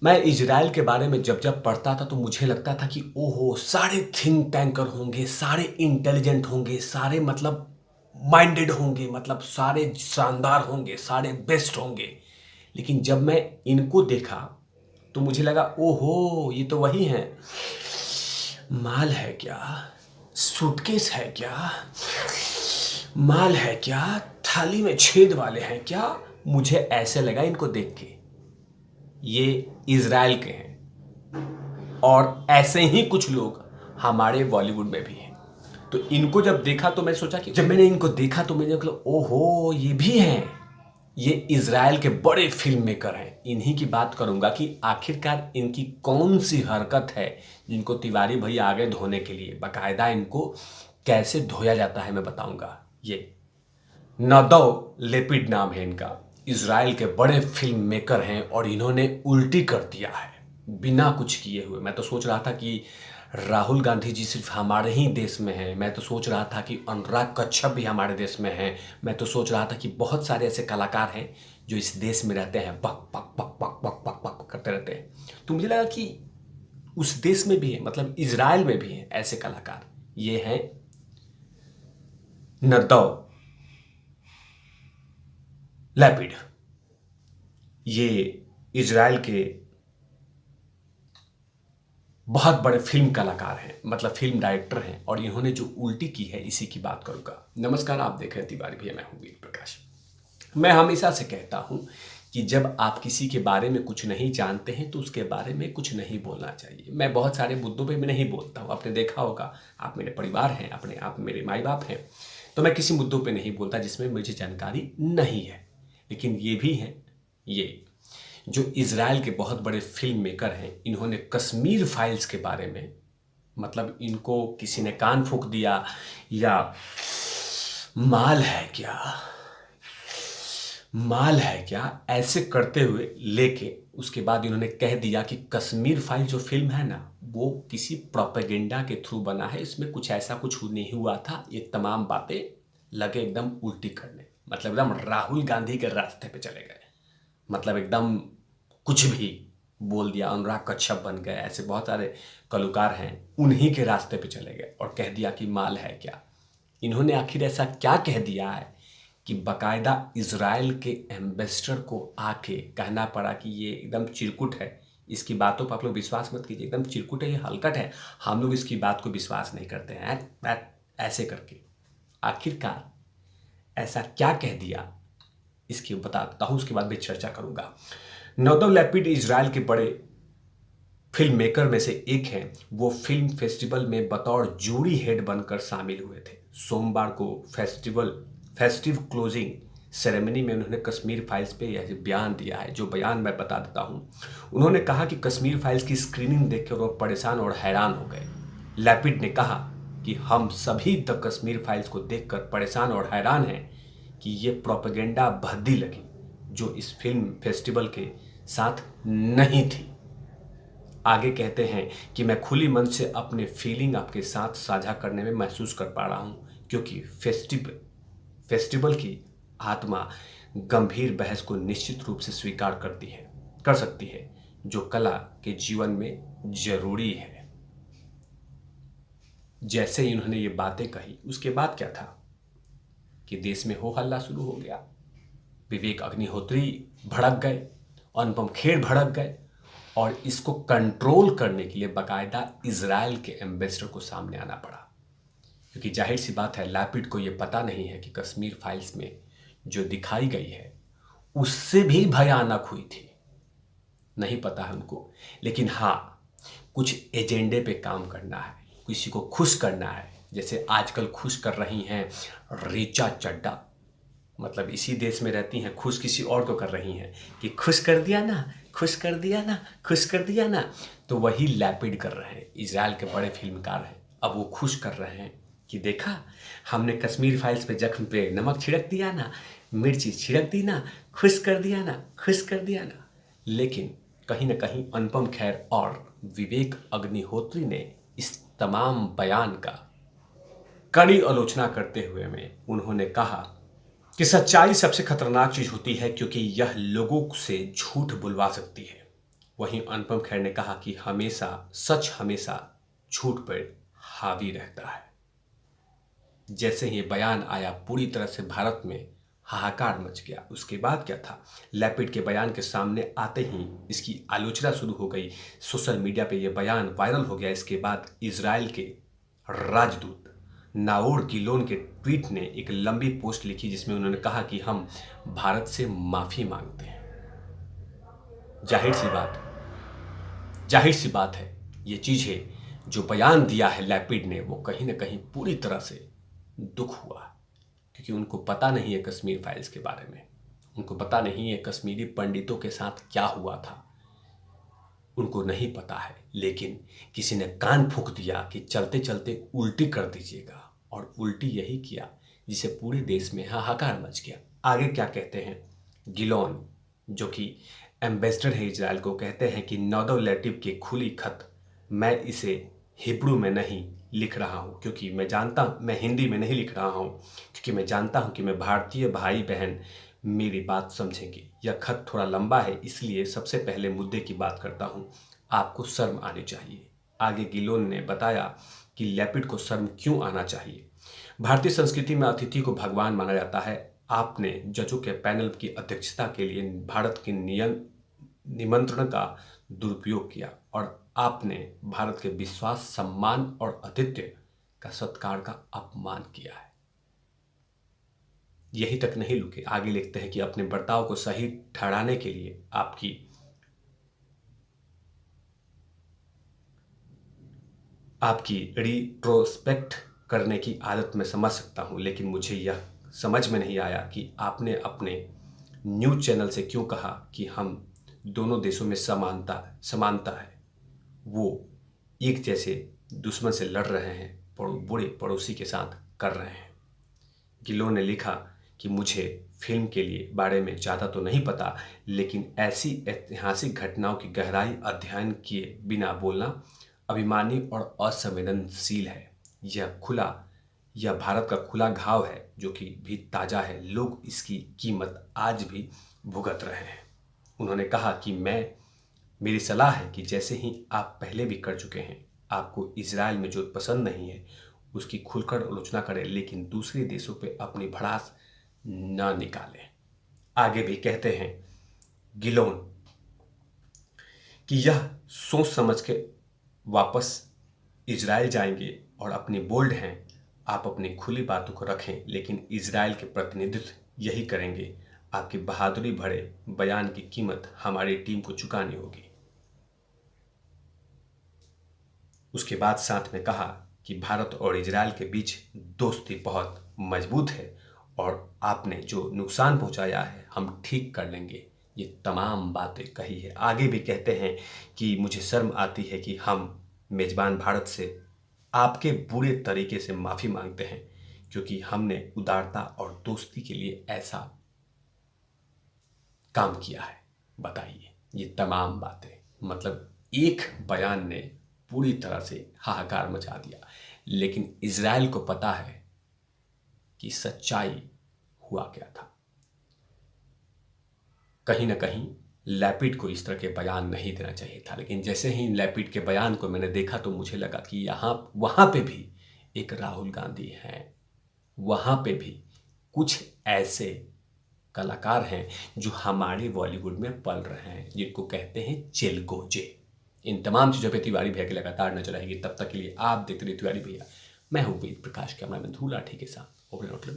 मैं इज़राइल के बारे में जब जब पढ़ता था तो मुझे लगता था कि ओहो! सारे थिंक टैंकर होंगे, सारे इंटेलिजेंट होंगे, सारे मतलब माइंडेड होंगे, मतलब सारे शानदार होंगे, सारे बेस्ट होंगे। लेकिन जब मैं इनको देखा तो मुझे लगा ओहो! ये तो वही हैं। माल है क्या? सूटकेस है क्या? माल है क्या? थाली में छेद वाले हैं क्या? मुझे ऐसे लगा इनको देख के। ये इज़राइल के हैं और ऐसे ही कुछ लोग हमारे बॉलीवुड में भी हैं। तो इनको जब देखा तो मैं सोचा कि जब मैंने इनको देखा तो मैंने कहा ओहो ये भी हैं। ये इज़राइल के बड़े फिल्म मेकर हैं। इन्हीं की बात करूंगा कि आखिरकार इनकी कौन सी हरकत है जिनको तिवारी भाई आ गए धोने के लिए। बाकायदा इनको कैसे धोया जाता है मैं बताऊंगा। ये नदौ लेपिड नाम है इनका। इज़राइल के बड़े फिल्म मेकर हैं और इन्होंने उल्टी कर दिया है बिना कुछ किए हुए। मैं तो सोच रहा था कि राहुल गांधी जी सिर्फ हमारे ही देश में हैं। मैं तो सोच रहा था कि अनुराग कश्यप भी हमारे देश में हैं। मैं तो सोच रहा था कि बहुत सारे ऐसे कलाकार हैं जो इस देश में रहते हैं, बक बक बक बक बक बक बक करते रहते हैं। तो मुझे लगा कि उस देश में भी है, मतलब इज़राइल में भी हैं ऐसे कलाकार। ये हैं नदौ लैपिड। ये इज़राइल के बहुत बड़े फिल्म कलाकार हैं, मतलब फिल्म डायरेक्टर हैं और इन्होंने जो उल्टी की है इसी की बात करूंगा। नमस्कार, आप देख रहे हैं तिवारी भैया, मैं हूं वीर प्रकाश। मैं हमेशा से कहता हूं कि जब आप किसी के बारे में कुछ नहीं जानते हैं तो उसके बारे में कुछ नहीं बोलना चाहिए। मैं बहुत सारे मुद्दों पे मैं नहीं बोलता हूं, आपने देखा होगा, आप मेरे परिवार हैं, अपने आप मेरे माई बाप हैं, तो मैं किसी मुद्दों पे नहीं बोलता जिसमें मुझे जानकारी नहीं है। लेकिन ये भी हैं, ये जो इज़राइल के बहुत बड़े फिल्म मेकर हैं, इन्होंने कश्मीर फाइल्स के बारे में, मतलब इनको किसी ने कान फूंक दिया या माल है क्या, माल है क्या, ऐसे करते हुए लेके उसके बाद इन्होंने कह दिया कि कश्मीर फाइल जो फिल्म है ना वो किसी प्रोपेगेंडा के थ्रू बना है, इसमें कुछ ऐसा कुछ नहीं हुआ था। ये तमाम बातें लगे एकदम उल्टी करने, मतलब एकदम राहुल गांधी के रास्ते पे चले गए, मतलब एकदम कुछ भी बोल दिया। अनुराग कश्यप बन गए, ऐसे बहुत सारे कलाकार हैं, उन्हीं के रास्ते पे चले गए और कह दिया कि माल है क्या। इन्होंने आखिर ऐसा क्या कह दिया है कि बकायदा इज़राइल के एम्बेसडर को आके कहना पड़ा कि ये एकदम चिरकुट है, इसकी बातों पर आप लोग विश्वास मत कीजिए, एकदम चिरकुट है, ये हलकट है, हम लोग इसकी बात को विश्वास नहीं करते हैं, ऐसे करके। आखिरकार ऐसा क्या कह दिया इसकी बताता हूँ, उसके बाद भी चर्चा करूंगा। नौदव लैपिड इज़राइल के बड़े फिल्म मेकर में से एक हैं। वो फिल्म फेस्टिवल में बतौर जूरी हेड बनकर शामिल हुए थे। सोमवार को फेस्टिव क्लोजिंग सेरेमनी में उन्होंने कश्मीर फाइल्स पे यह बयान दिया है, जो बयान मैं बता देता हूँ। उन्होंने कहा कि कश्मीर फाइल्स की स्क्रीनिंग देखकर वो परेशान और हैरान हो गए। लैपिड ने कहा कि हम सभी द कश्मीर फाइल्स को देखकर परेशान और हैरान हैं कि ये प्रोपेगेंडा भद्दी लगी जो इस फिल्म फेस्टिवल के साथ नहीं थी। आगे कहते हैं कि मैं खुली मन से अपने फीलिंग आपके साथ साझा करने में महसूस कर पा रहा हूँ, क्योंकि फेस्टिवल की आत्मा गंभीर बहस को निश्चित रूप से स्वीकार कर सकती है, जो कला के जीवन में जरूरी है। जैसे ही उन्होंने ये बातें कही उसके बाद क्या था कि देश में हो हल्ला शुरू हो गया। विवेक अग्निहोत्री भड़क गए, अनुपम खेर भड़क गए और इसको कंट्रोल करने के लिए बाकायदा इज़राइल के एम्बेसडर को सामने आना पड़ा, क्योंकि जाहिर सी बात है लैपिड को ये पता नहीं है कि कश्मीर फाइल्स में जो दिखाई गई है उससे भी भयानक हुई थी, नहीं पता है उनको। लेकिन हाँ, कुछ एजेंडे पे काम करना है, किसी को खुश करना है, जैसे आजकल खुश कर रही हैं ऋचा चड्ढा, मतलब इसी देश में रहती हैं, खुश किसी और को कर रही हैं कि खुश कर दिया ना, खुश कर दिया ना, खुश कर दिया ना। तो वही लैपिड कर रहे हैं, इज़राइल के बड़े फिल्मकार हैं। अब वो खुश कर रहे हैं कि देखा हमने कश्मीर फाइल्स पे जख्म पे नमक छिड़क दिया ना, मिर्ची छिड़क दी ना, खुश कर दिया ना, खुश कर दिया ना। लेकिन कहीं ना कहीं अनुपम खेर और विवेक अग्निहोत्री ने इस तमाम बयान का कड़ी आलोचना करते हुए में उन्होंने कहा कि सच्चाई सबसे खतरनाक चीज होती है, क्योंकि यह लोगों से झूठ बुलवा सकती है। वहीं अनुपम खेर ने कहा कि हमेशा सच हमेशा झूठ पर हावी रहता है। जैसे ही ये बयान आया पूरी तरह से भारत में हाहाकार मच गया। उसके बाद क्या था, लैपिड के बयान के सामने आते ही इसकी आलोचना शुरू हो गई। सोशल मीडिया पे ये बयान वायरल हो गया। इसके बाद इजराइल के राजदूत नाओर गिलोन के ट्वीट ने एक लंबी पोस्ट लिखी जिसमें उन्होंने कहा कि हम भारत से माफी मांगते हैं। जाहिर सी बात है ये चीज़ें जो बयान दिया है लैपिड ने वो कहीं ना कहीं पूरी तरह से दुख हुआ, क्योंकि उनको पता नहीं है कश्मीर फाइल्स के बारे में। उनको पता नहीं है कश्मीरी पंडितों के साथ क्या हुआ था, उनको नहीं पता है। लेकिन किसी ने कान फूंक दिया कि चलते चलते उल्टी कर दीजिएगा, और उल्टी यही किया जिसे पूरे देश में हाहाकार मच गया। आगे क्या कहते हैं गिलोन, जो कि एम्बेसडर है इजराइल को, कहते हैं कि नौदव लैटिव की खुली खत मैं इसे हिब्रू में नहीं लिख रहा हूँ, क्योंकि मैं हिंदी में नहीं लिख रहा हूँ, क्योंकि मैं जानता हूँ कि मैं भारतीय भाई बहन मेरी बात समझेंगे। यह खत थोड़ा लंबा है, इसलिए सबसे पहले मुद्दे की बात करता हूँ। आपको शर्म आनी चाहिए। आगे गिलोन ने बताया कि लैपिड को शर्म क्यों आना चाहिए। भारतीय संस्कृति में अतिथि को भगवान माना जाता है। आपने जजों के पैनल की अध्यक्षता के लिए भारत के निमंत्रण का दुरुपयोग किया, और आपने भारत के विश्वास, सम्मान और आतिथ्य का सत्कार का अपमान किया है। यही तक नहीं रुके, आगे लिखते हैं कि अपने बर्ताव को सही ठहराने के लिए आपकी रिट्रोस्पेक्ट करने की आदत मैं समझ सकता हूं, लेकिन मुझे यह समझ में नहीं आया कि आपने अपने न्यूज़ चैनल से क्यों कहा कि हम दोनों देशों में समानता है। वो एक जैसे दुश्मन से लड़ रहे हैं, बुरे पड़ोसी के साथ कर रहे हैं। गिलोन ने लिखा कि मुझे फिल्म के लिए बारे में ज़्यादा तो नहीं पता, लेकिन ऐसी ऐतिहासिक घटनाओं की गहराई अध्ययन किए बिना बोलना अभिमानी और असंवेदनशील है। यह भारत का खुला घाव है जो कि भी ताज़ा है। लोग इसकी कीमत आज भी भुगत रहे हैं। उन्होंने कहा कि मेरी सलाह है कि जैसे ही आप पहले भी कर चुके हैं, आपको इजराइल में जो पसंद नहीं है उसकी खुलकर आलोचना करें, लेकिन दूसरे देशों पे अपनी भड़ास न निकालें। आगे भी कहते हैं गिलोन कि यह सोच समझ के वापस इजराइल जाएंगे और अपनी बोल्ड हैं। आप अपनी खुली बातों को रखें, लेकिन इजराइल के प्रतिनिधित्व यही करेंगे। आपकी बहादुरी भरे बयान की कीमत हमारी टीम को चुकानी होगी। उसके बाद साथ में कहा कि भारत और इजराइल के बीच दोस्ती बहुत मजबूत है, और आपने जो नुकसान पहुंचाया है हम ठीक कर लेंगे। ये तमाम बातें कही है। आगे भी कहते हैं कि मुझे शर्म आती है कि हम मेजबान भारत से आपके बुरे तरीके से माफ़ी मांगते हैं, क्योंकि हमने उदारता और दोस्ती के लिए ऐसा काम किया है। बताइए, ये तमाम बातें, मतलब एक बयान ने पूरी तरह से हाहाकार मचा दिया। लेकिन इजराइल को पता है कि सच्चाई हुआ क्या था। कहीं ना कहीं लैपिड को इस तरह के बयान नहीं देना चाहिए था, लेकिन जैसे ही लैपिड के बयान को मैंने देखा तो मुझे लगा कि वहाँ पे भी एक राहुल गांधी हैं, वहाँ पे भी कुछ ऐसे कलाकार हैं जो हमारे बॉलीवुड में पल रहे हैं, जिनको कहते हैं चिलगोजे। इन तमाम चीज़ों पे तिवारी भैया की लगातार नजर रहेगी। तब तक के लिए आप देखते रहिए तिवारी भैया। मैं हूँ वेद प्रकाश, कैमरा में धूला ठीक के साथ। ओवर।